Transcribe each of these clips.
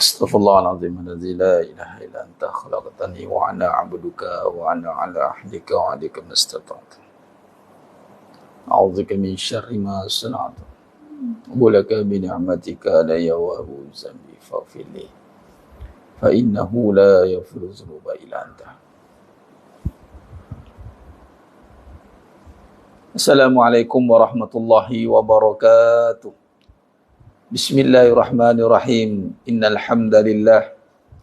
Astaghfirullahaladzim alladzi la ilaha illa anta khalaqtani wa ana 'abduka wa ana 'ala ahdika wa 'adika mastata'tu. A'udzubika min syarri ma sana'tu. Wa laka bi ni'matika la yawabu zambi faghfir li. Fa innahu la yaghfiru dzunuba illa anta. Assalamualaikum warahmatullahi wabarakatuh. Bismillahirrahmanirrahim. Innal hamdalillah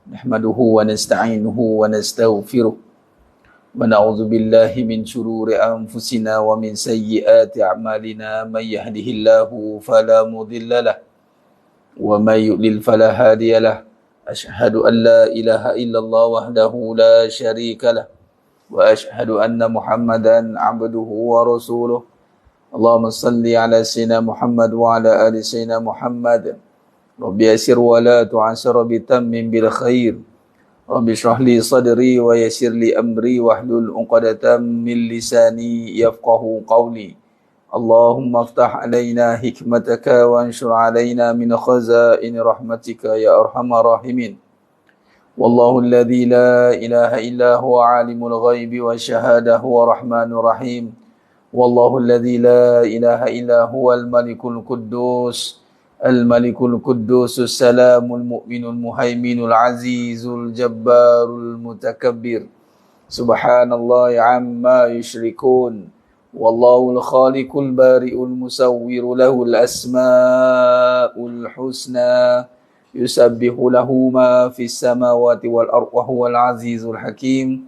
nahmaduhu wa nasta'inuhu wa nastaghfiruh wa na'udzu billahi min shururi anfusina wa min sayyiati a'malina. May yahdihillahu fala mudilla lahu wa may yudlil fala hadiya lahu. Asyhadu an la ilaha illallah wahdahu la syarika lahu wa asyhadu anna Muhammadan 'abduhu wa rasuluh. Allahumma salli ala sayyidina Muhammad wa ala ali sayyidina Muhammad. Rabbi yassir wa la tu'assir bi tammin bil khair. Rabbi shrah li sadri wa yassir li amri wahlul 'uqdatam min lisani yafqahu qawli. Allahumma iftah alaina hikmataka wa anshur alaina min khazain rahmatika ya arhamar rahimin. Wallahu alladhi la ilaha illa huwa alimul ghaibi wa syahada huwa rahmanur rahim. Wallahu alladhi la ilaha illa huwal malikul quddus al-malikul quddusus salamul mu'minul muhaiminul azizul jabbarul mutakabbir. Subhanallahi amma yushrikun. Wallahul khaliqul bari'ul musawwiru lahul asma'ul husna. Yusabbihu lahu ma fis samawati wal ardi wa huwal azizul hakim.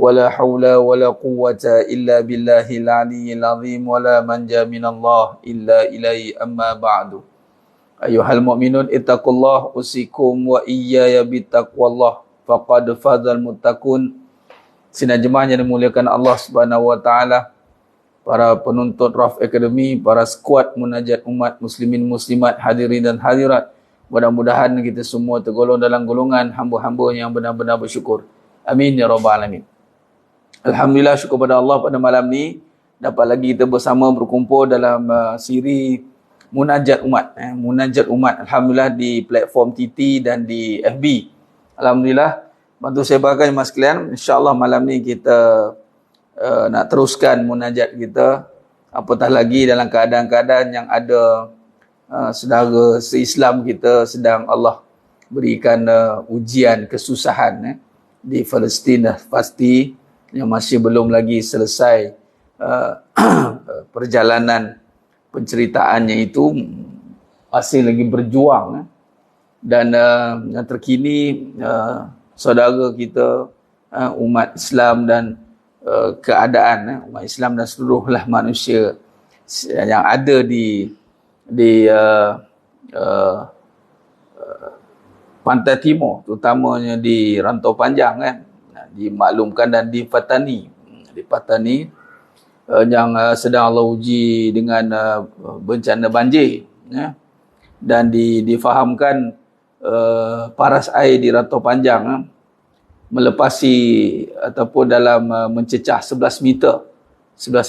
Wala hawla wala quwwata illa billahil aliyyil azim. Wala manja minallah illa ilaihi amma ba'du. Ayuhal mu'minun ittaqullah usikum wa iyaya bittaqwallah faqad fazal muttaqun. Sidang jemaah yang dimuliakan Allah Subhanahu wa taala, para penuntut Raf Academy, para skuad munajat umat muslimin muslimat, hadirin dan hadirat, mudah-mudahan kita semua tergolong dalam golongan hamba-hamba yang benar-benar bersyukur. Amin ya rabbal alamin. Alhamdulillah, syukur pada Allah pada malam ni dapat lagi kita bersama berkumpul dalam siri munajat umat. Munajat umat, alhamdulillah, di platform TT dan di FB. Alhamdulillah, bantu saya bahagikan mas sekalian. InsyaAllah malam ni kita nak teruskan munajat kita, apatah lagi dalam keadaan-keadaan yang ada saudara se-Islam kita sedang Allah berikan ujian, kesusahan di Palestin pasti, yang masih belum lagi selesai perjalanan penceritaannya itu, masih lagi berjuang. Dan yang terkini saudara kita, umat Islam dan keadaan umat Islam dan seluruhlah manusia yang ada di Pantai Timur, terutamanya di Rantau Panjang dimaklumkan, dan di Patani yang sedang Allah uji dengan bencana banjir, dan difahamkan paras air di Rantau Panjang melepasi ataupun dalam mencecah 11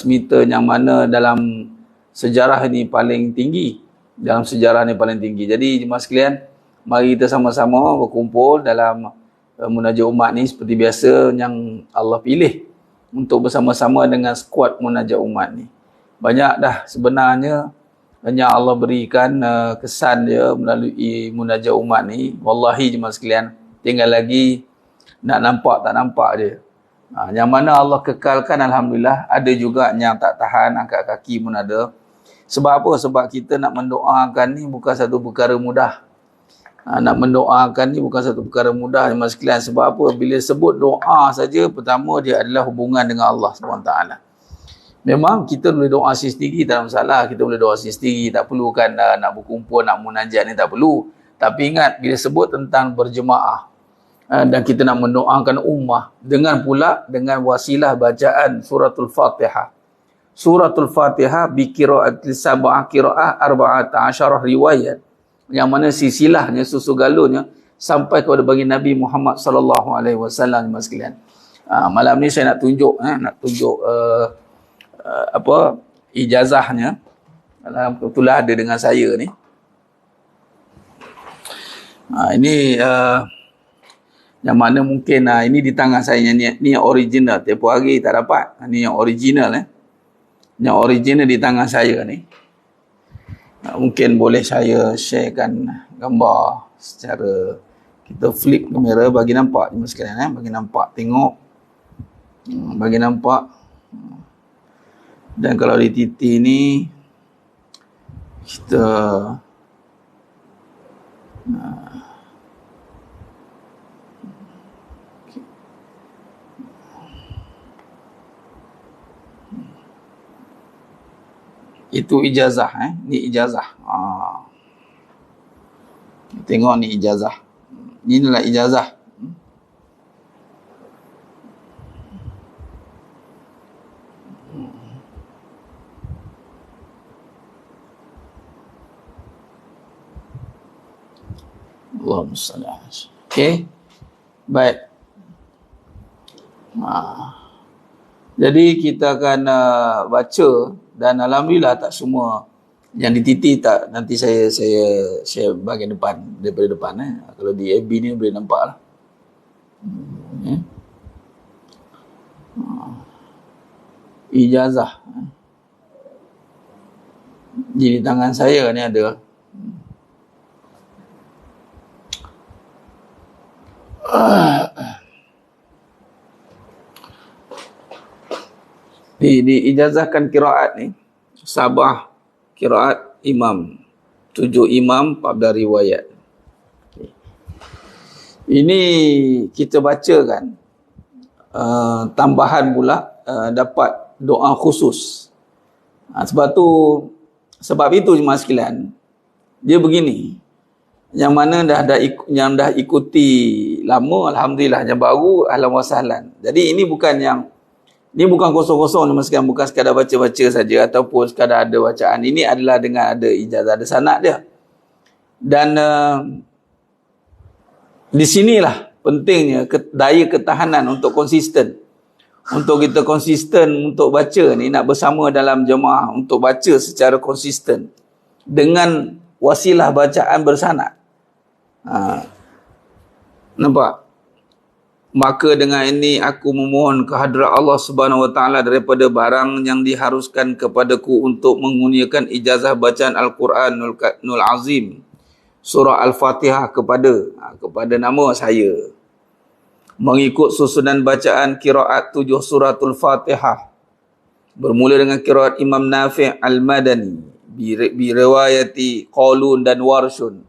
meter yang mana dalam sejarah ini paling tinggi. Jadi jemaah sekalian, mari kita sama-sama berkumpul dalam munajat umat ni seperti biasa yang Allah pilih untuk bersama-sama dengan skuad munajat umat ni. Banyak dah sebenarnya yang Allah berikan kesan dia melalui munajat umat ni. Wallahi jemaah sekalian, tinggal lagi nak nampak tak nampak dia. Yang mana Allah kekalkan, alhamdulillah. Ada juga yang tak tahan, angkat kaki pun ada. Sebab apa? Sebab kita nak mendoakan ni bukan satu perkara mudah. Nak mendoakan ni bukan satu perkara mudah, jemaah sekalian. Sebab apa? Bila sebut doa saja, pertama dia adalah hubungan dengan Allah SWT. Memang kita boleh doa sendiri, tak ada masalah. Kita boleh doa sendiri, tak perlukan nak berkumpul, nak munajat ni, tak perlu. Tapi ingat, bila sebut tentang berjemaah dan kita nak mendoakan ummah, dengan wasilah bacaan suratul Fatihah. Suratul Fatihah biqira'at sab'a qira'ah 14 riwayat, yang mana silsilahnya, susu galurnya sampai kepada baginda Nabi Muhammad sallallahu alaihi wasallam, jemaah sekalian. Malam ni saya nak tunjuk ijazahnya. Kebetulan ada dengan saya ni. Ini yang mana mungkin ini di tangan saya ni yang original. Tempoh hari tak dapat. Ni yang original Yang original di tangan saya ni. Mungkin boleh saya sharekan gambar secara kita flip kamera bagi nampak ni sekalian bagi nampak tengok. Bagi nampak. Dan kalau di titik ni kita itu ijazah ni ijazah. Tengok ni ijazah. Inilah ijazah. Allahumma salli ala Muhammad. Okey. Baik. Jadi kita akan baca dan alhamdulillah tak semua yang dititi tak, nanti saya share bahagian depan daripada depan Kalau di FB ni boleh nampak lah. Ijazah. Di tangan saya ni ada. Diijazahkan kiraat ni Sabah kiraat imam 7 imam 14 riwayat. Ini kita bacakan tambahan pula dapat doa khusus. Sebab itu jemaah sekalian, dia begini, yang mana yang dah ikuti lama alhamdulillah, yang baru ahlan wa sahlan. Jadi ini bukan kosong-kosong ni, sekalian, bukan sekadar baca-baca saja ataupun sekadar ada bacaan. Ini adalah dengan ada ijazah, ada sanad dia. Dan di sinilah pentingnya daya ketahanan untuk konsisten. Untuk kita konsisten untuk baca ni, nak bersama dalam jemaah untuk baca secara konsisten dengan wasilah bacaan bersanad. Nampak? Maka dengan ini aku memohon kehadrat Allah Subhanahu Wa Taala daripada barang yang diharuskan kepadaku untuk menggunakan ijazah bacaan Al-Quranul Azim surah Al-Fatihah kepada nama saya, mengikut susunan bacaan kiraat 7 suratul Fatihah, bermula dengan kiraat Imam Nafi' Al-Madani bi-riwayati Qalun dan Warshun,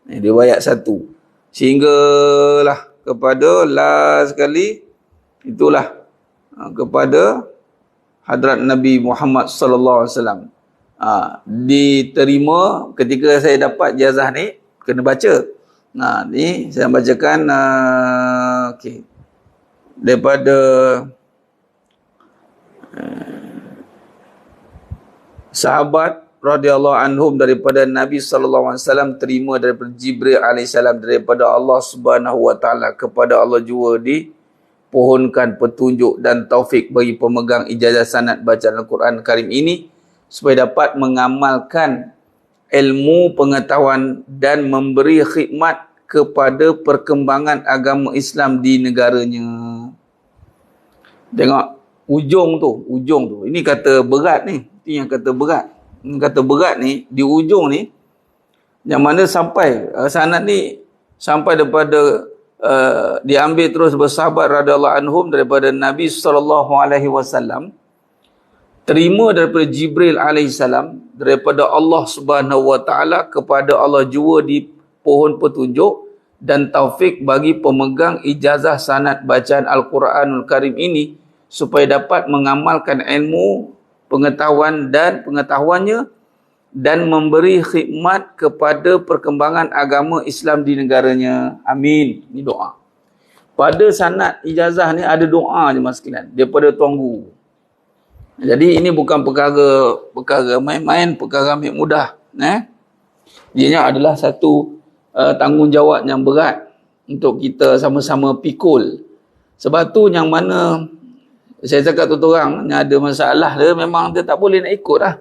riwayat 1, sehinggalah kepada last sekali itulah kepada hadrat Nabi Muhammad sallallahu alaihi wasallam. Diterima ketika saya dapat ijazah ni, kena baca. Ni saya bacakan okey. Daripada sahabat radhiyallahu anhum daripada Nabi sallallahu alaihi wasallam, terima daripada Jibril alaihissalam daripada Allah Subhanahu wa taala, kepada Allah jua dipohonkan petunjuk dan taufik bagi pemegang ijazah sanad bacaan Al-Quran Karim ini supaya dapat mengamalkan ilmu pengetahuan dan memberi khidmat kepada perkembangan agama Islam di negaranya. Tengok ujung tu. Ini kata berat ni. Ini yang kata berat. Kata berat ni, di ujung ni, yang mana sampai sanad ni sampai daripada diambil terus bersahabat radhiyallahu anhum daripada Nabi sallallahu alaihi wasallam, terima daripada Jibril alaihissalam daripada Allah Subhanahu wa taala, kepada Allah jua di pohon petunjuk dan taufik bagi pemegang ijazah sanad bacaan Al-Quranul Karim ini supaya dapat mengamalkan ilmu pengetahuan dan pengetahuannya dan memberi khidmat kepada perkembangan agama Islam di negaranya. Amin. Ini doa. Pada sanad ijazah ni ada doa je mas sekalian daripada Tuan Guru. Jadi ini bukan perkara main-main, perkara ambil mudah. Dianya adalah satu tanggungjawab yang berat untuk kita sama-sama pikul. Sebab tu yang mana saya cakap tu orang yang ada masalah dia, memang dia tak boleh nak ikut lah.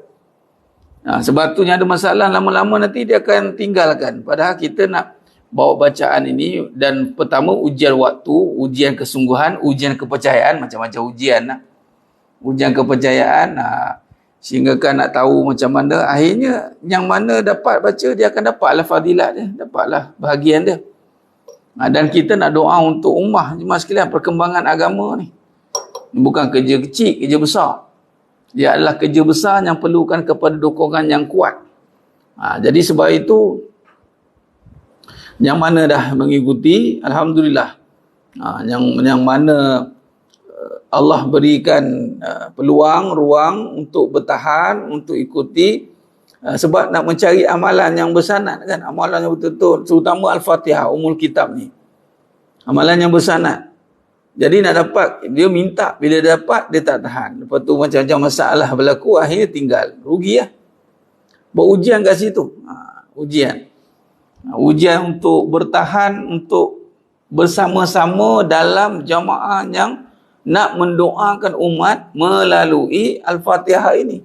Sebab tu yang ada masalah lama-lama nanti dia akan tinggalkan. Padahal kita nak bawa bacaan ini. Dan pertama ujian waktu, ujian kesungguhan, ujian kepercayaan, macam-macam ujian lah. Ujian kepercayaan, sehingga kan nak tahu macam mana, akhirnya yang mana dapat baca, dia akan dapatlah fadilat dia, dapatlah bahagian dia. Dan kita nak doa untuk ummah jemaah sekalian, perkembangan agama ni bukan kerja kecil, kerja besar. Dia adalah kerja besar yang perlukan kepada dukungan yang kuat. Jadi sebab itu, yang mana dah mengikuti, alhamdulillah. Yang mana Allah berikan peluang, ruang untuk bertahan, untuk ikuti, sebab nak mencari amalan yang bersanad kan, amalan yang betul-betul, terutama Al-Fatihah, Ummul Kitab ni. Amalan yang bersanad. Jadi nak dapat, dia minta, bila dia dapat, dia tak tahan. Lepas tu macam-macam masalah berlaku, akhirnya tinggal. Rugi lah. Berujian kat situ. Ujian. Ujian untuk bertahan, untuk bersama-sama dalam jamaah yang nak mendoakan umat melalui Al-Fatihah ini.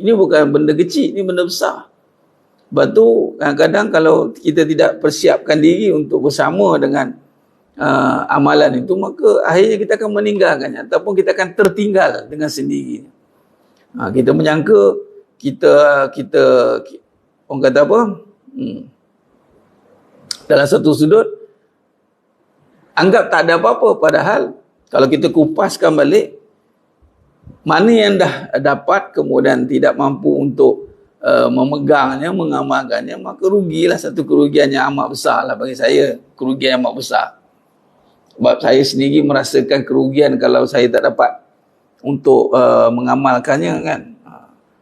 Ini bukan benda kecil, ini benda besar. Sebab tu kadang-kadang kalau kita tidak persiapkan diri untuk bersama dengan amalan itu, maka akhirnya kita akan meninggalkannya ataupun kita akan tertinggal dengan sendiri. Kita menyangka kita orang kata apa? Dalam satu sudut anggap tak ada apa-apa, padahal kalau kita kupaskan balik, mana yang dah dapat kemudian tidak mampu untuk memegangnya, mengamalkannya, maka rugilah, satu kerugian yang amat besar lah bagi saya, kerugian yang amat besar. Sebab saya sendiri merasakan kerugian kalau saya tak dapat untuk mengamalkannya kan.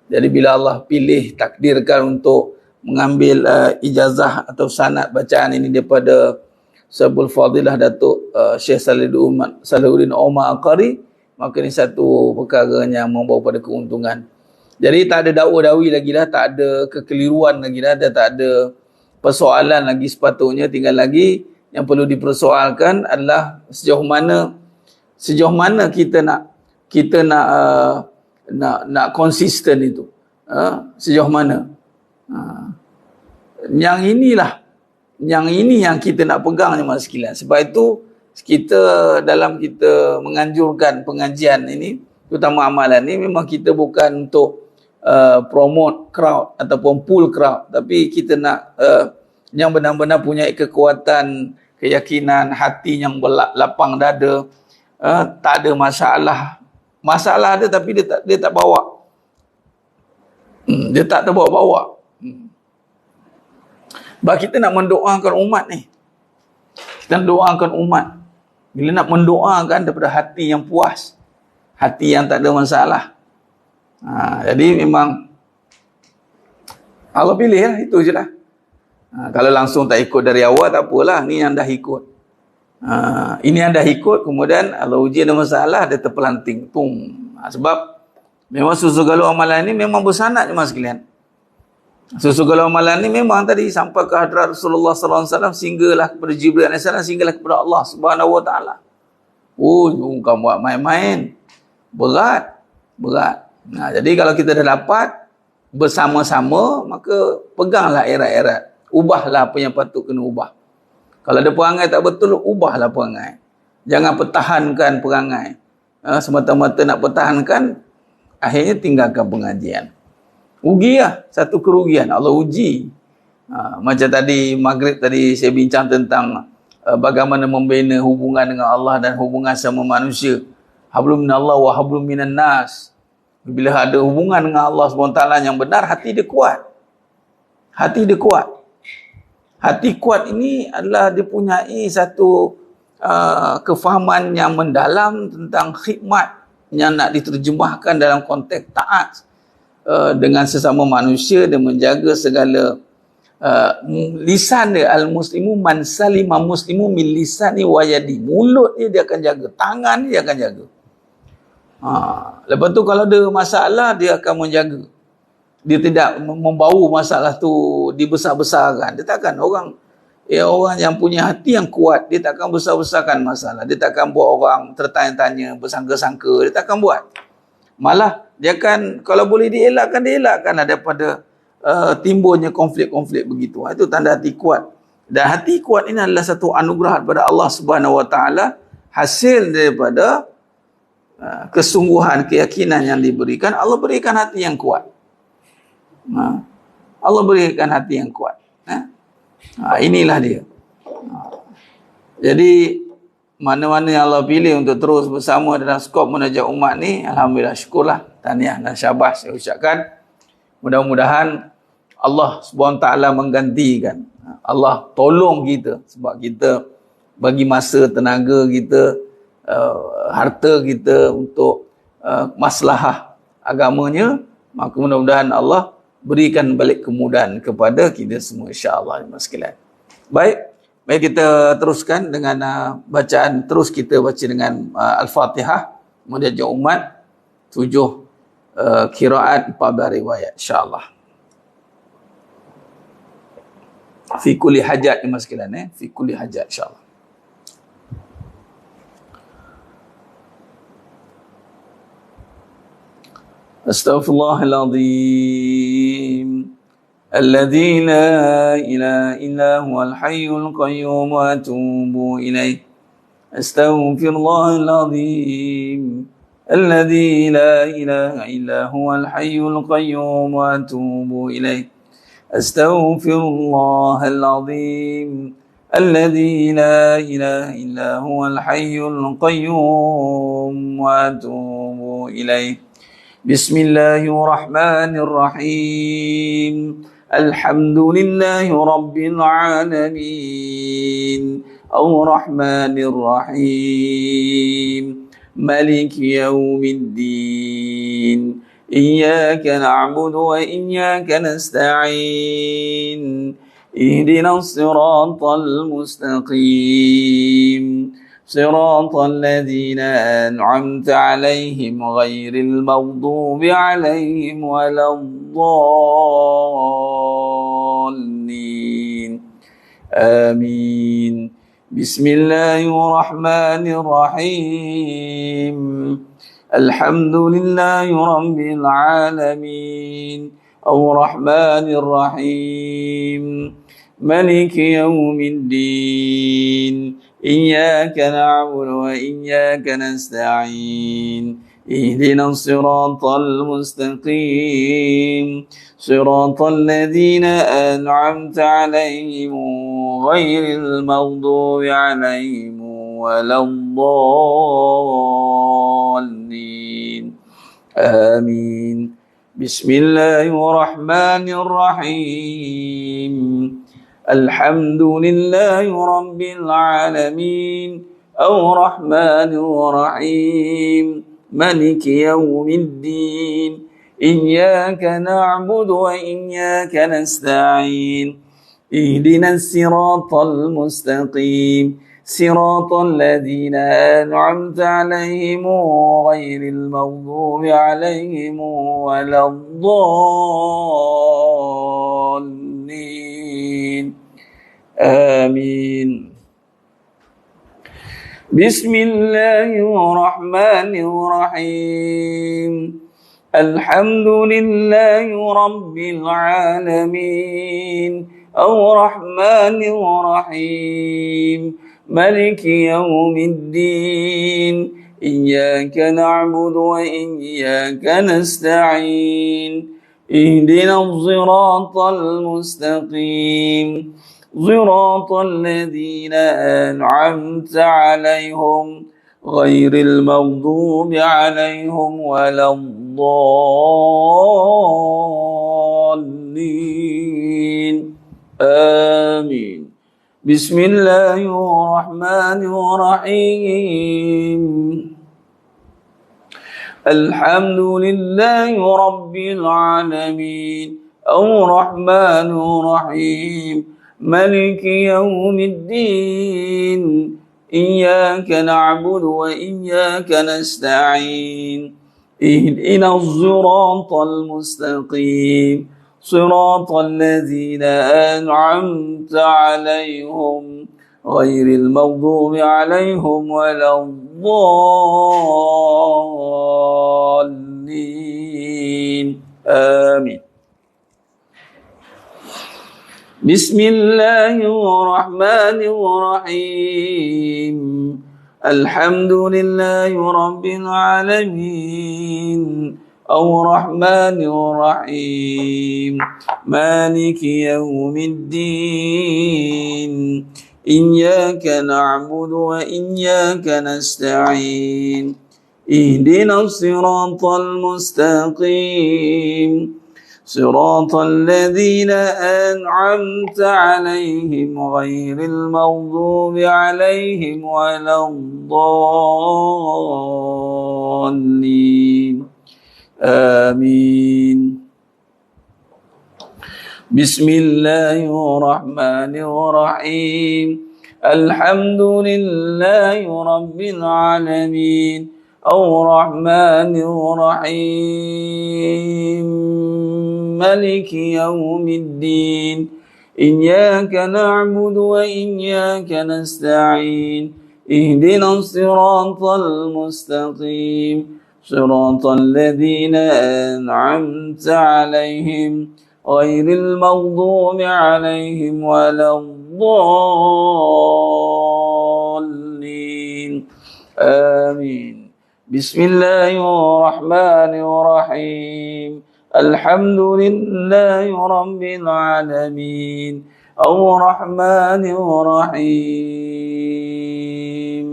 Jadi bila Allah pilih, takdirkan untuk mengambil ijazah atau sanad bacaan ini daripada Sabul Fadilah Datuk Syekh Salahuddin Omar Al-Qari, maka ini satu perkara yang membawa pada keuntungan. Jadi tak ada dakwa-dakwi lagi dah, tak ada kekeliruan lagi dah, dan tak ada persoalan lagi sepatutnya. Tinggal lagi yang perlu dipersoalkan adalah sejauh mana kita nak konsisten itu. Sejauh mana. Yang ini yang kita nak pegang ni mas sekalian. Sebab itu kita menganjurkan pengajian ini, terutama amalan ni, memang kita bukan untuk promote crowd ataupun pull crowd, tapi kita nak yang benar-benar punya kekuatan, keyakinan, hati yang lapang dada, tak ada masalah ada tapi dia tak bawa, dia tak terbawa-bawa. Sebab kita nak mendoakan umat ni, kita doakan umat. Bila nak mendoakan daripada hati yang puas, hati yang tak ada masalah. Jadi memang Allah pilih lah, itu je lah. Kalau langsung tak ikut dari awal, tak apalah. Ni yang dah ikut. Ini yang dah ikut, kemudian Allah uji ada masalah, dia terpelanting. Sebab memang susu galuh amalan ni memang bersanad je mas sekalian. Susu galuh amalan ni memang tadi sampai ke hadrat Rasulullah SAW, sehinggalah kepada Jibril AS, sehinggalah kepada Allah Subhanahu Wa Taala. Bukan buat main-main. Berat. Jadi kalau kita dah dapat bersama-sama, maka peganglah erat-erat. Ubahlah apa yang patut kena ubah. Kalau ada perangai tak betul, ubahlah perangai. Jangan pertahankan perangai. Semata-mata nak pertahankan, akhirnya tinggalkan pengajian. Rugilah, satu kerugian. Allah uji. Macam tadi maghrib tadi saya bincang tentang bagaimana membina hubungan dengan Allah dan hubungan sama manusia. Hablum minallah wa hablum minan nas. Bila ada hubungan dengan Allah SWT yang benar, hati dia kuat. Hati dia kuat. Hati kuat ini adalah dipunyai satu kefahaman yang mendalam tentang khidmat yang nak diterjemahkan dalam konteks taat dengan sesama manusia dan menjaga segala lisan dia. Al-muslimu man salima muslimu min lisani wa yadi. Mulut dia akan jaga, tangan dia akan jaga. Lepas tu kalau ada masalah, dia akan menjaga. Dia tidak membawa masalah tu dibesar-besarkan. Dia takkan orang yang punya hati yang kuat, dia takkan besar-besarkan masalah. Dia takkan buat orang tertanya-tanya, bersangka-sangka. Dia takkan buat. Malah dia akan, kalau boleh dielakkan daripada timbulnya konflik-konflik begitu. Itu tanda hati kuat. Dan hati kuat ini adalah satu anugerah daripada Allah Subhanahu Wa Taala, hasil daripada kesungguhan, keyakinan yang diberikan. Allah berikan hati yang kuat. Allah berikan hati yang kuat. Inilah dia. Jadi mana-mana yang Allah pilih untuk terus bersama dalam skop Munajat Umat ni, alhamdulillah, syukurlah, tahniah dan syabas saya ucapkan. Mudah-mudahan Allah SWT menggantikan. Allah tolong kita, sebab kita bagi masa, tenaga kita, harta kita untuk maslahah agamanya, maka mudah-mudahan Allah berikan balik kemudahan kepada kita semua, insya-Allah. Baik, kita teruskan dengan bacaan. Terus kita baca dengan Al-Fatihah, Munajat Umat 7 qiraat, 14 riwayat, insya-Allah. Fi kulli hajat, Mas sekalian, fi kulli hajat, insya-Allah. Astaghfirullahaladzim. الذي لا إله إلا هو الحي القيوم وأتوب إليه. أستغفر الله العظيم الذي لا إله إلا هو الحي القيوم وأتوب إليه. أستغفر الله العظيم الذي لا إله إلا هو الحي القيوم وأتوب إليه. بسم الله الرحمن الرحيم. الحمد لله رب العالمين الرحمن الرحيم مالك يوم الدين إياك نعبد وإياك نستعين اهدنا الصراط المستقيم صراط الذين أنعمت عليهم غير المغضوب عليهم ولا الضالين آمين. بسم الله الرحمن الرحيم. الحمد لله رب العالمين الرحمن الرحيم مالك يوم الدين إياك نعبد وإياك نستعين اهدنا الصراط المستقيم صراط الذين أنعمت عليهم غير المغضوب عليهم ولا الضالين آمين. بسم الله الرحمن الرحيم. الحمد لله رب العالمين الرحمن الرحيم مالك يوم الدين إياك نعبد وإياك نستعين اهدنا الصراط المستقيم صراط الذين أنعمت عليهم غير المغضوب عليهم ولا الضالين آمين. بسم الله الرحمن الرحيم. الحمد لله رب العالمين الرحمن الرحيم مالك يوم الدين إياك نعبد وإياك نستعين اهدنا الصراط المستقيم صراط الذين أنعمت عليهم غير المغضوب عليهم ولا الضالين آمين. بسم الله الرحمن الرحيم. الحمد لله رب العالمين الرحمن الرحيم مالك يوم الدين إياك نعبد وإياك نستعين اهدنا الصراط المستقيم صراط الذين أنعمت عليهم غير المغضوب عليهم ولا الضالين آمين. Bismillahirrahmanirrahim. Alhamdulillahi Rabbil Alamin. Ar-Rahmanir-Rahim. Maliki Yawmiddin. Iyyaka na'budu wa iyyaka nasta'in. Ihdinas siratal mustaqim. صراط الذين أنعمت عليهم غير المغضوب عليهم ولا الضالين آمين بسم الله الرحمن الرحيم الحمد لله رب العالمين الرحمن الرحيم مالك يوم الدين إياك نعبد وإياك نستعين اهدنا الصراط المستقيم صراط الذين أنعمت عليهم غير المغضوب عليهم ولا الضالين آمين بسم الله الرحمن الرحيم الحمد لله رب العالمين الرحمن الرحيم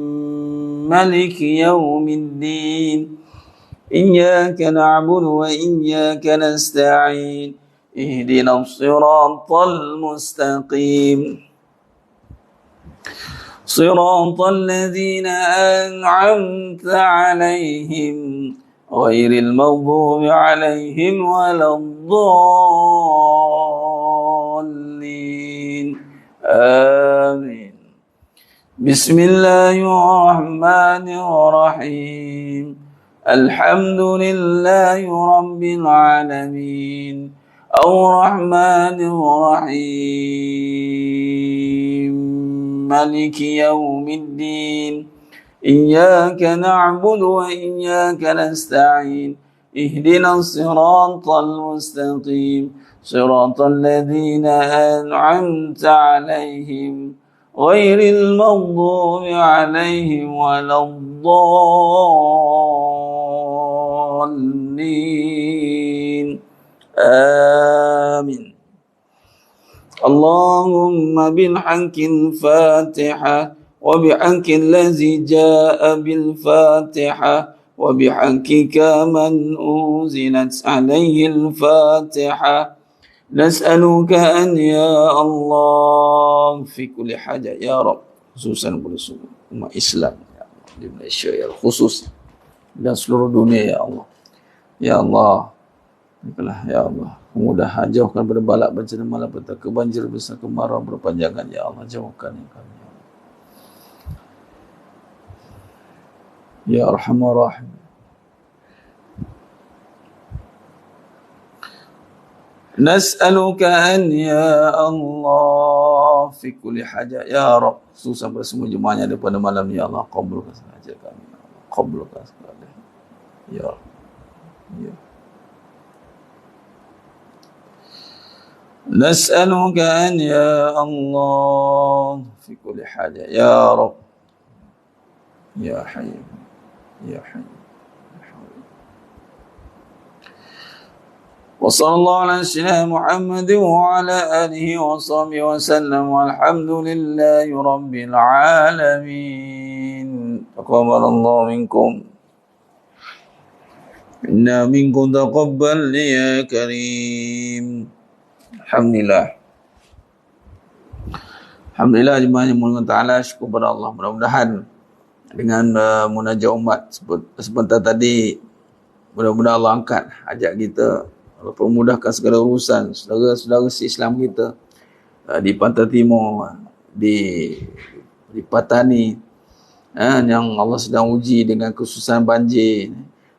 مالك يوم الدين إياك نعبد وإياك نستعين اهدنا الصراط المستقيم صراط الذين أنعمت عليهم غير المغضوب عليهم ولا الضالين آمين بسم الله الرحمن الرحيم الحمد لله رب العالمين الرحمن الرحيم مالك يوم الدين إياك نعبد وإياك نستعين اهدنا الصراط المستقيم صراط الذين أنعمت عليهم غير المغضوب عليهم ولا الضالين آمين اللهم بالحق الفاتحة وبحق الذي جاء بالفاتحة وبحقك من أنزلت عليه الفاتحة نسألك أن يا الله في كل حاجة يا رب خصوصا umat Islam di Malaysia ya khusus dan seluruh dunia ya Allah ya Allah ya Allah mudah jauhkan pada balak bencana malapetaka banjir besar kemarau berpanjangan ya Allah jauhkan ya kami ya Arhamar Rahim Nas'aluka an ya Allah fi kulli hajat ya Rabb khususan pada semua jemaahnya pada malam ni ya Allah qabulkan hajat kami ya Allah qabulkan sekali ya Rabb ya Nas'aluka an ya Allah fi kulli hajat ya Rabb ya Hayy ya Hayy وصلى الله على سيدنا محمد وعلى آله وصحبه وسلم والحمد لله رب العالمين تقبل الله منكم إنا منكم تقبل يا كريم Alhamdulillah Alhamdulillah jemaah yang mulia Ta'ala syukur kepada Allah mudah-mudahan dengan munajat umat sebentar tadi mudah-mudahan Allah angkat hajat kita Allah permudahkan segala urusan saudara-saudara se-Islam kita di Pantai Timur, di Patani yang Allah sedang uji dengan kesusahan banjir.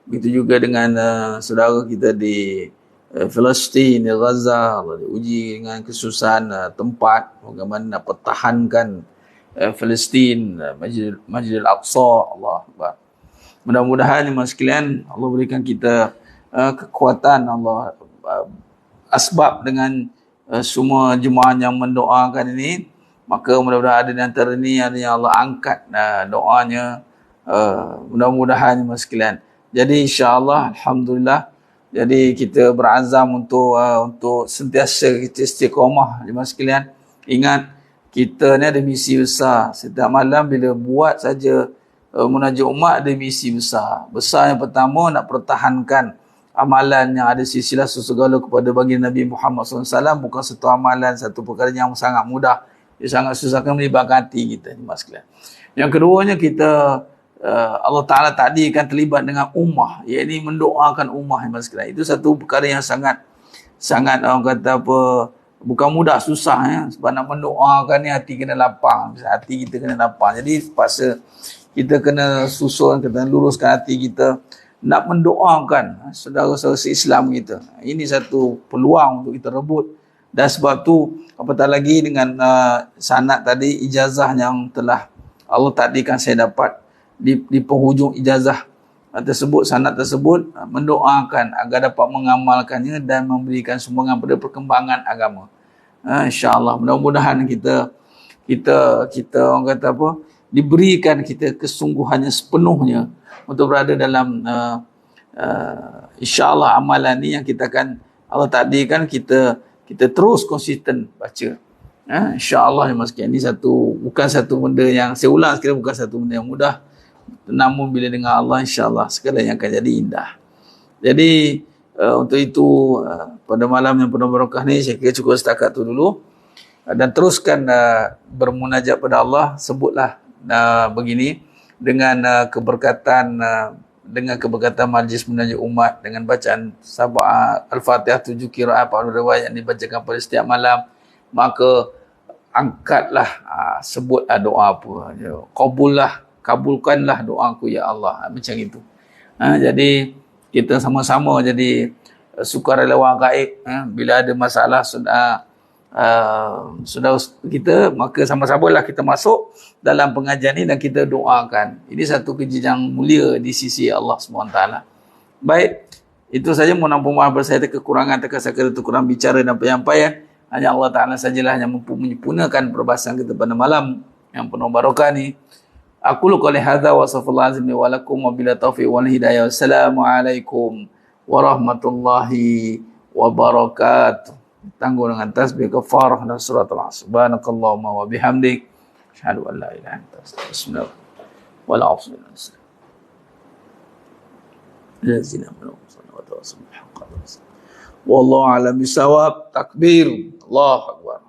Begitu juga dengan saudara kita di Palestin, di Gaza, Allah diuji dengan kesusahan tempat bagaimana nak pertahankan Palestin, Masjidil Aqsa. Allah Akbar. Mudah-mudahan jemaah sekalian Allah berikan kita kekuatan Allah asbab dengan semua jemaah yang mendoakan ini, maka mudah-mudahan ada di antara ni yang Allah angkat doanya, mudah-mudahan jemaah sekalian. Jadi insya-Allah, alhamdulillah, jadi kita berazam untuk sentiasa kita istiqamah jemaah sekalian. Ingat, kita ni ada misi besar. Setiap malam bila buat saja munajat umat, ada misi besar. Besar yang pertama, nak pertahankan amalan yang ada silsilah segala kepada baginda Nabi Muhammad SAW. Bukan satu amalan, satu perkara yang sangat mudah. Dia sangat susahkan melibatkan hati kita jemaah sekalian. Yang keduanya, kita Allah Ta'ala tadi kan terlibat dengan ummah, iaitu mendoakan ummah jemaah sekalian. Itu satu perkara yang sangat orang kata apa, bukan mudah, susah ya. Sebab nak mendoakan ni hati kena lapang. Hati kita kena lapang. Jadi terpaksa kita kena susun, kita luruskan hati kita nak mendoakan saudara-saudara se-Islam kita. Ini satu peluang untuk kita rebut. Dan sebab tu, apatah lagi dengan sanad tadi, ijazah yang telah Allah takdirkan saya dapat di penghujung ijazah tersebut, sanad tersebut, mendoakan agar dapat mengamalkannya dan memberikan sumbangan pada perkembangan agama. InsyaAllah, mudah-mudahan kita orang kata apa, diberikan kita kesungguhannya sepenuhnya untuk berada dalam insyaAllah amalan ni yang kita akan Allah takdirkan kita terus konsisten baca. InsyaAllah ini bukan satu benda yang, saya ulang sekali, bukan satu benda yang mudah. Namun bila dengan Allah, insyaAllah segalanya akan jadi indah. Jadi untuk itu pada malam yang penuh barakah ni, saya kira cukup setakat tu dulu. Dan teruskan bermunajat pada Allah. Sebutlah begini, dengan keberkatan majlis munajat umat, dengan bacaan sabah Al-Fatihah 7 qiraat 4 riwayat yang dibacakan pada setiap malam, maka angkatlah, sebutlah doa apa, kabulkanlah doaku ya Allah, macam itu. Jadi kita sama-sama jadi sukarelawan gaib. Bila ada masalah saudara kita, maka sama-samalah kita masuk dalam pengajian ni dan kita doakan. Ini satu kerja yang mulia di sisi Allah SWT. Baik, itu saja. Mohon ampun maaf saya ada kekurangan, terkasar-kasar kurang bicara dan penyampaian. Hanya Allah Ta'ala sajalah yang mampu menyempurnakan perbahasan kita pada malam yang penuh barakah ni. Aku lu qali hadza wa sallallahu alaihi wa lakum wa bila taufiq wal hidayah. Wassalamualaikum warahmatullahi wabarakatuh. Tangguh dengan tasbih kafarah dan surat al-asr. Subhanakallahumma wa bihamdik, asyhadu an la ilaha illa anta, astaghfiruka wa atubu ilaik. Lazina wa tawassul bil haqq. Wallahu a'lam bisawab. Takbir. Allahu akbar.